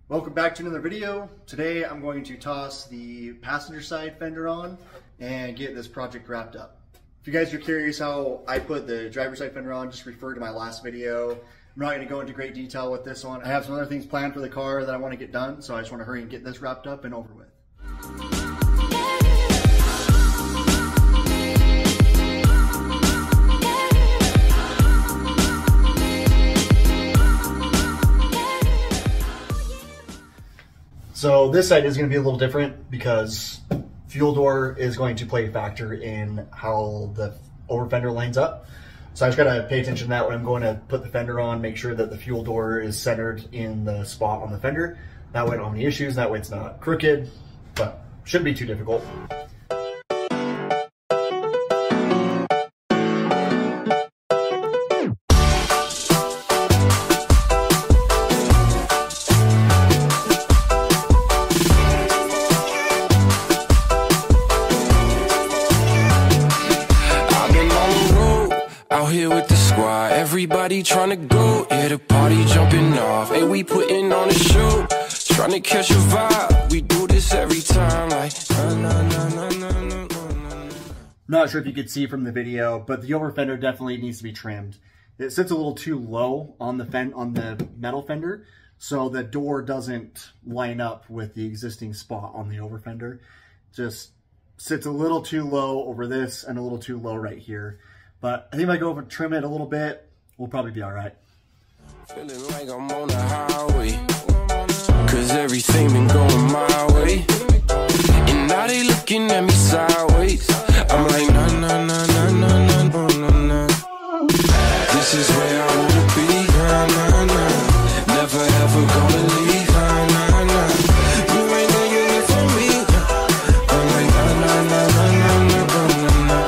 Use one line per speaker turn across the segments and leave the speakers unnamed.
Welcome back to another video. Today I'm going to toss the passenger side fender on and get this project wrapped up. If you guys are curious how I put the driver's side fender on, just refer to my last video. I'm not going to go into great detail with this one. I have some other things planned for the car that I want to get done, so I just want to hurry and get this wrapped up and over with. So this side is going to be a little different because fuel door is going to play a factor in how the over fender lines up. So I just got to pay attention to that when I'm going to put the fender on, make sure that the fuel door is centered in the spot on the fender. That way I don't have any issues, that way it's not crooked, but shouldn't be too difficult.
Out here with the squad, everybody trying to go, yeah, the party jumping off, and we putting on a show, trying to catch a vibe, we do this every time, like,
Not sure if you could see from the video, but the over fender definitely needs to be trimmed. It sits a little too low on the metal fender, so the door doesn't line up with the existing spot on the over fender. Just sits a little too low over this and a little too low right here. But I think if I go over and trim it a little bit, we'll probably be all right.
Feeling like I'm on the highway, cause everything been going my way, and now they looking at me sideways. I'm like, nah, nah, nah, nah, nah, nah, nah, nah. This is where I wanna be, nah, nah, nah. Never ever gonna leave, nah, nah, nah. You ain't taking it from me. I'm like, nah, nah, nah, nah, nah, nah, nah, nah.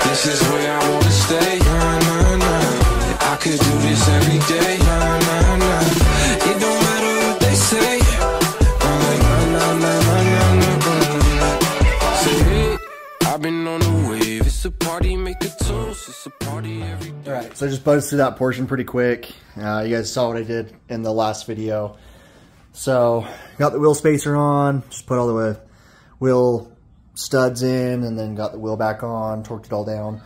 This is where I wanna stay, nah, nah, nah. I could do this every day, nah, nah, nah. It don't matter what they say. I'm like, nah, nah, nah, nah, nah, nah, nah. Say, hey, I've been on the wave. It's a party, make a toast. It's a party every day.
All right, so I just buzzed through that portion pretty quick. You guys saw what I did in the last video. So, got the wheel spacer on, just put all the wheel studs in, and then got the wheel back on, torqued it all down.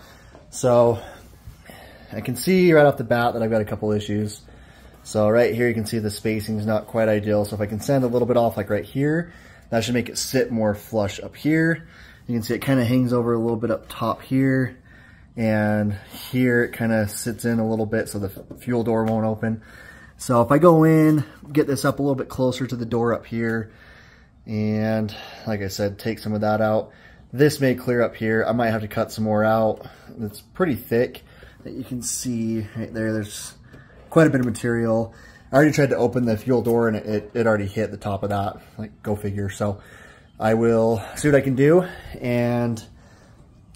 So I can see right off the bat that I've got a couple issues. So right here you can see the spacing is not quite ideal. So if I can sand a little bit off, like right here, that should make it sit more flush up here. You can see it kind of hangs over a little bit up top here, and here it kind of sits in a little bit so the fuel door won't open. So if I go in, get this up a little bit closer to the door up here, and like I said, take some of that out. This may clear up here. I might have to cut some more out. It's pretty thick that you can see right there. There's quite a bit of material. I already tried to open the fuel door and it already hit the top of that. Like, go figure. So I will see what I can do and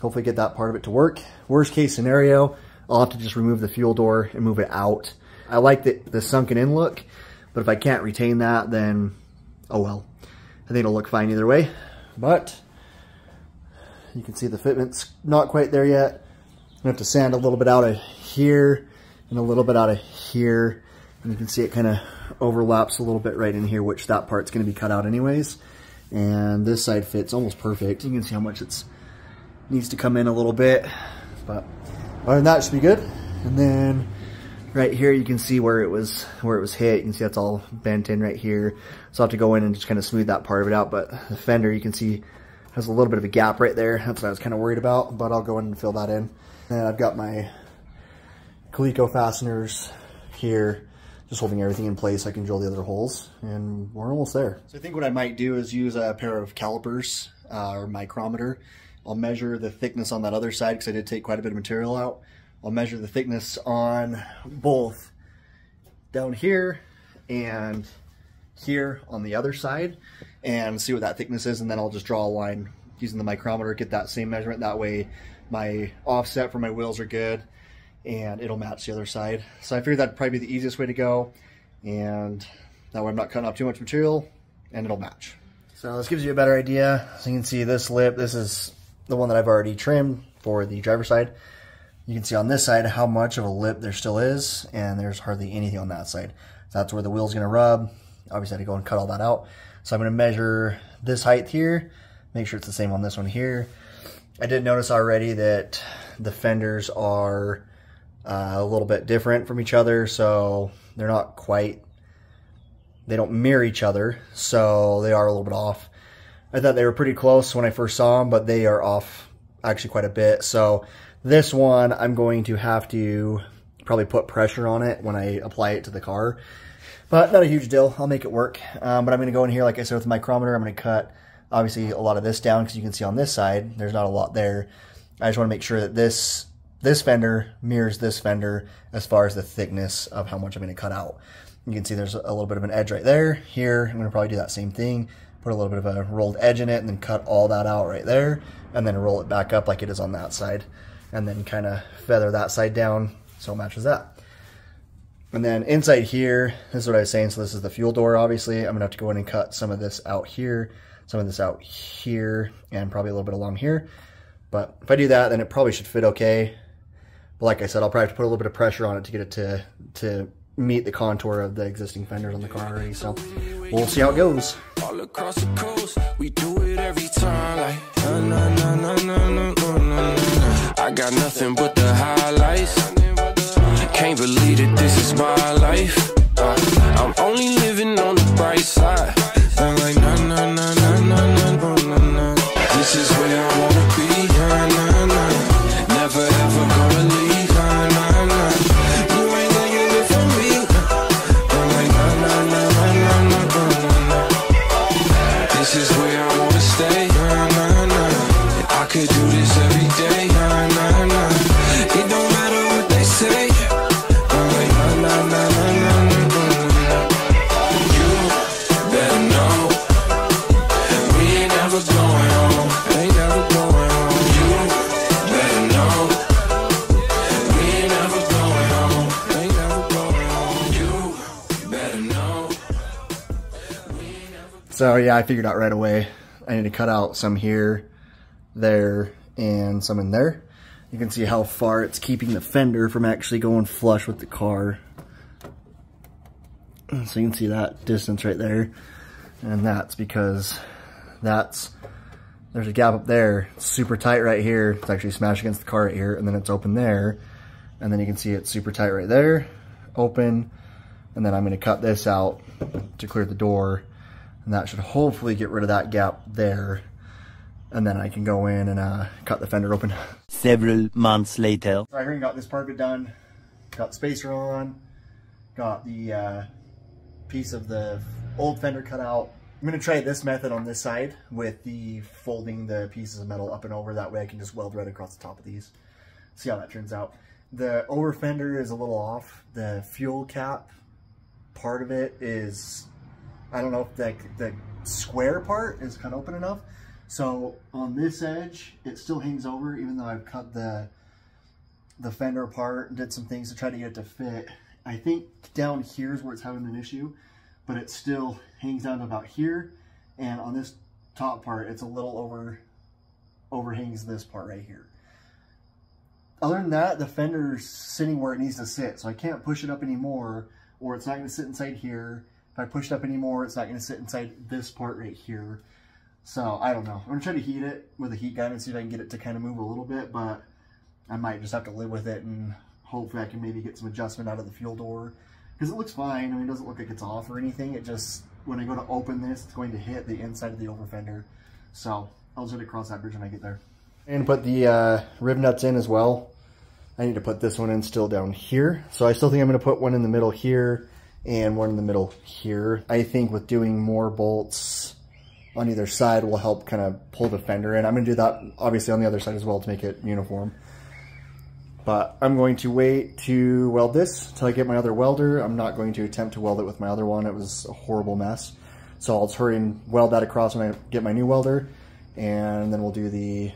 hopefully get that part of it to work. Worst case scenario, I'll have to just remove the fuel door and move it out. I like the sunken in look, but if I can't retain that, then oh well. I think it'll look fine either way, but you can see the fitment's not quite there yet. I'm gonna have to sand a little bit out of here and a little bit out of here. And you can see it kind of overlaps a little bit right in here, which that part's gonna be cut out anyways. And this side fits almost perfect. You can see how much it needs to come in a little bit, but other than that, it should be good. And then right here, you can see where it was hit. You can see that's all bent in right here. So I'll have to go in and just kind of smooth that part of it out. But the fender, you can see, has a little bit of a gap right there. That's what I was kind of worried about, but I'll go in and fill that in. And I've got my Coleco fasteners here, just holding everything in place so I can drill the other holes, and we're almost there. So I think what I might do is use a pair of calipers or micrometer. I'll measure the thickness on that other side because I did take quite a bit of material out. I'll measure the thickness on both down here and here on the other side and see what that thickness is, and then I'll just draw a line using the micrometer, get that same measurement. That way my offset for my wheels are good and it'll match the other side. So I figured that'd probably be the easiest way to go, and that way I'm not cutting off too much material and it'll match. So this gives you a better idea. So you can see this lip, this is the one that I've already trimmed for the driver's side. You can see on this side how much of a lip there still is, and there's hardly anything on that side. So that's where the wheel's gonna rub, obviously I had to go and cut all that out. So I'm going to measure this height here, make sure it's the same on this one here. I did notice already that the fenders are a little bit different from each other, so they're not quite, they don't mirror each other, so they are a little bit off. I thought they were pretty close when I first saw them, but they are off actually quite a bit. So this one, I'm going to have to probably put pressure on it when I apply it to the car, but not a huge deal. I'll make it work. But I'm going to go in here, like I said, with the micrometer. I'm going to cut, obviously, a lot of this down, because you can see on this side, there's not a lot there. I just want to make sure that this fender mirrors this fender as far as the thickness of how much I'm going to cut out. You can see there's a little bit of an edge right there. Here, I'm going to probably do that same thing. Put a little bit of a rolled edge in it, and then cut all that out right there, and then roll it back up like it is on that side, and then kind of feather that side down so it matches that. And then inside here, this is what I was saying, so this is the fuel door, obviously. I'm going to have to go in and cut some of this out here, some of this out here, and probably a little bit along here. But if I do that, then it probably should fit okay. But like I said, I'll probably have to put a little bit of pressure on it to get it to meet the contour of the existing fenders on the car already. So we'll see how it goes.
All across the coast, we do it every time. Like, na, na, na, na, na, na, na, na. I got nothing but the highlights. Can't believe that this is my life. I'm only living on the bright side. I'm like, na, na, na, na, na, na, na, na. This is where I wanna be. Na, na, na. Never ever gonna leave. Na, na, na. You ain't gonna get it from me. I'm like, na, na, na, na, na, na, na. This is where I wanna stay. Na, na, na. And I could do this every day. Na, na, na. It don't matter what they say. I'm like, na, na, na, na, na, na, na. You better know we ain't never going home. Ain't never going home. You better know we ain't never going home. Ain't never going home. You better know we ain't never.
So yeah, I figured out right away I need to cut out some here, there, and some in there. You can see how far it's keeping the fender from actually going flush with the car. So you can see that distance right there. And that's because there's a gap up there. It's super tight right here. It's actually smashed against the car right here. And then it's open there. And then you can see it's super tight right there. Open. And then I'm going to cut this out to clear the door. And that should hopefully get rid of that gap there. And then I can go in and cut the fender open.
Several months later.
I already got this part of it done. Got the spacer on. Got the piece of the old fender cut out. I'm going to try this method on this side with the folding the pieces of metal up and over. That way I can just weld right across the top of these. See how that turns out. The over fender is a little off. The fuel cap part of it is, I don't know if the square part is cut open enough. So on this edge, it still hangs over, even though I've cut the fender apart and did some things to try to get it to fit. I think down here is where it's having an issue, but it still hangs down to about here. And on this top part, it's a little overhangs this part right here. Other than that, the fender's sitting where it needs to sit, so I can't push it up anymore, or it's not going to sit inside here. If I push it up anymore, it's not going to sit inside this part right here. So, I don't know. I'm going to try to heat it with a heat gun and see if I can get it to kind of move a little bit, but I might just have to live with it, and hopefully I can maybe get some adjustment out of the fuel door. Because it looks fine. I mean, it doesn't look like it's off or anything. It just, when I go to open this, it's going to hit the inside of the over fender. So, I'll just have to cross that bridge when I get there. And put the rib nuts in as well. I need to put this one in still down here. So I still think I'm going to put one in the middle here and one in the middle here. I think with doing more bolts on either side will help kind of pull the fender in. I'm going to do that obviously on the other side as well to make it uniform. But I'm going to wait to weld this until I get my other welder. I'm not going to attempt to weld it with my other one. It was a horrible mess. So I'll just hurry and weld that across when I get my new welder. And then we'll do the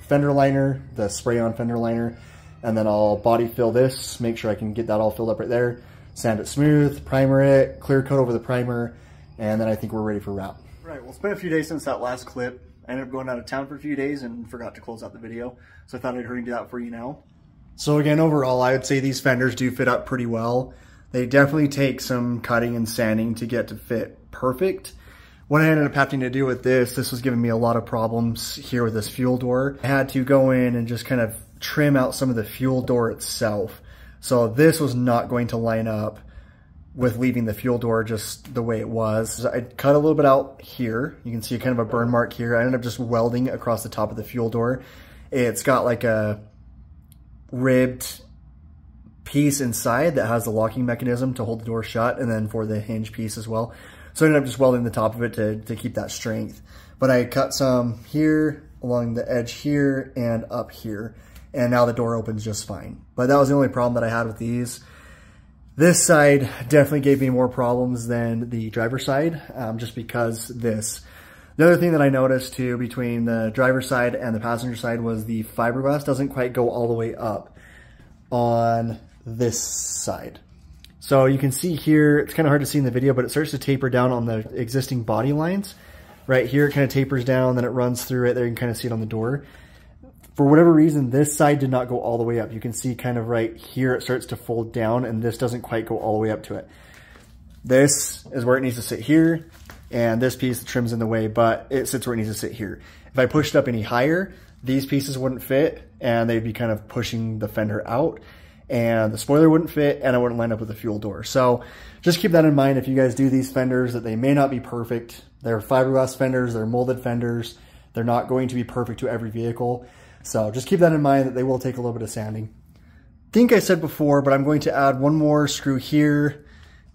fender liner, the spray-on fender liner. And then I'll body fill this, make sure I can get that all filled up right there. Sand it smooth, primer it, clear coat over the primer, and then I think we're ready for wrap. Right, well, it's been a few days since that last clip. I ended up going out of town for a few days and forgot to close out the video. So I thought I'd hurry and do that for you now. So again, overall, I would say these fenders do fit up pretty well. They definitely take some cutting and sanding to get to fit perfect. What I ended up having to do with this was giving me a lot of problems here with this fuel door. I had to go in and just kind of trim out some of the fuel door itself. So this was not going to line up with leaving the fuel door just the way it was. So I cut a little bit out here. You can see kind of a burn mark here. I ended up just welding across the top of the fuel door. It's got like a ribbed piece inside that has the locking mechanism to hold the door shut, and then for the hinge piece as well. So I ended up just welding the top of it to keep that strength. But I cut some here, along the edge here, and up here. And now the door opens just fine. But that was the only problem that I had with these. This side definitely gave me more problems than the driver's side, just because this. The other thing that I noticed too between the driver's side and the passenger side was the fiberglass doesn't quite go all the way up on this side. So you can see here, it's kind of hard to see in the video, but it starts to taper down on the existing body lines. Right here, it kind of tapers down, then it runs through it. There you can kind of see it on the door. For whatever reason, this side did not go all the way up. You can see kind of right here, it starts to fold down, and this doesn't quite go all the way up to it. This is where it needs to sit here, and this piece, the trim's in the way, but it sits where it needs to sit here. If I pushed it up any higher, these pieces wouldn't fit, and they'd be kind of pushing the fender out, and the spoiler wouldn't fit, and I wouldn't line up with the fuel door. So just keep that in mind if you guys do these fenders, that they may not be perfect. They're fiberglass fenders, they're molded fenders. They're not going to be perfect to every vehicle. So just keep that in mind, that they will take a little bit of sanding. I think I said before, but I'm going to add one more screw here,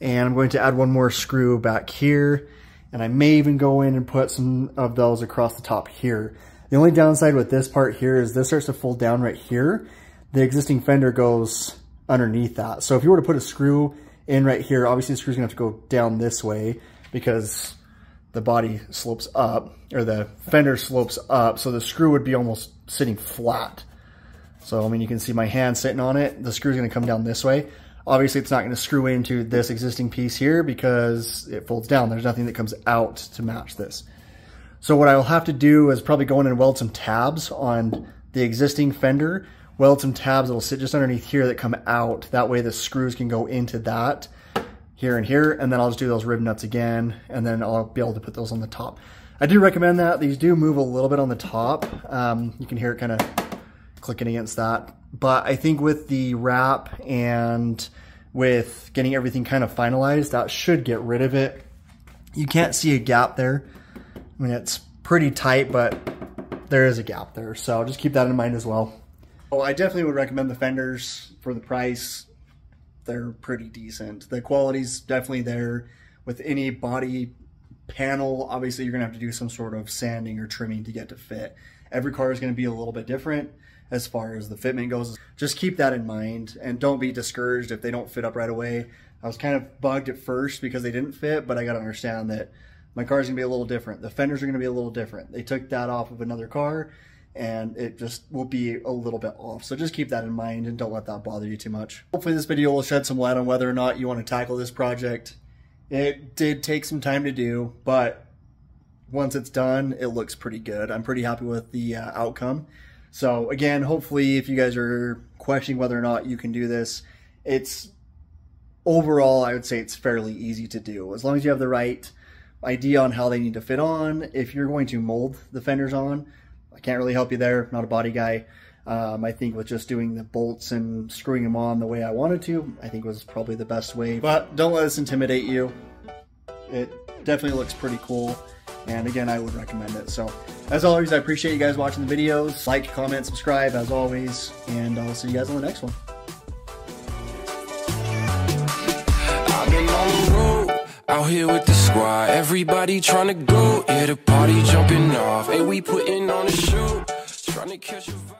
and I'm going to add one more screw back here, and I may even go in and put some of those across the top here. The only downside with this part here is this starts to fold down right here. The existing fender goes underneath that. So if you were to put a screw in right here, obviously the screw's gonna have to go down this way because the body slopes up, or the fender slopes up, so the screw would be almost sitting flat. So, I mean, you can see my hand sitting on it. The screw's gonna come down this way. Obviously, it's not gonna screw into this existing piece here because it folds down. There's nothing that comes out to match this. So what I'll have to do is probably go in and weld some tabs on the existing fender, weld some tabs that'll sit just underneath here that come out. That way the screws can go into that here and here, and then I'll just do those rib nuts again, and then I'll be able to put those on the top. I do recommend that. These do move a little bit on the top. You can hear it kind of clicking against that. But I think with the wrap and with getting everything kind of finalized, that should get rid of it. You can't see a gap there. I mean, it's pretty tight, but there is a gap there. So just keep that in mind as well. Well, I definitely would recommend the fenders for the price. They're pretty decent. The quality's definitely there. With any body panel, obviously you're gonna have to do some sort of sanding or trimming to get to fit. Every car is gonna be a little bit different as far as the fitment goes. Just keep that in mind, and don't be discouraged if they don't fit up right away. I was kind of bugged at first because they didn't fit, but I gotta understand that my car's gonna be a little different. The fenders are gonna be a little different. They took that off of another car, and it just will be a little bit off. So just keep that in mind and don't let that bother you too much. Hopefully this video will shed some light on whether or not you want to tackle this project. It did take some time to do, but once it's done, it looks pretty good. I'm pretty happy with the outcome. So again, hopefully if you guys are questioning whether or not you can do this, it's overall, I would say it's fairly easy to do. As long as you have the right idea on how they need to fit on. If you're going to mold the fenders on, I can't really help you there, not a body guy. I think with just doing the bolts and screwing them on the way I wanted to, I think was probably the best way. But don't let this intimidate you. It definitely looks pretty cool. And again, I would recommend it. So as always, I appreciate you guys watching the videos. Like, comment, subscribe as always. And I'll see you guys on the next one.
I've been on the road, out here with the squad. Everybody trying to go, yeah, the party jumping off. And we putting on a show, trying to catch a vibe.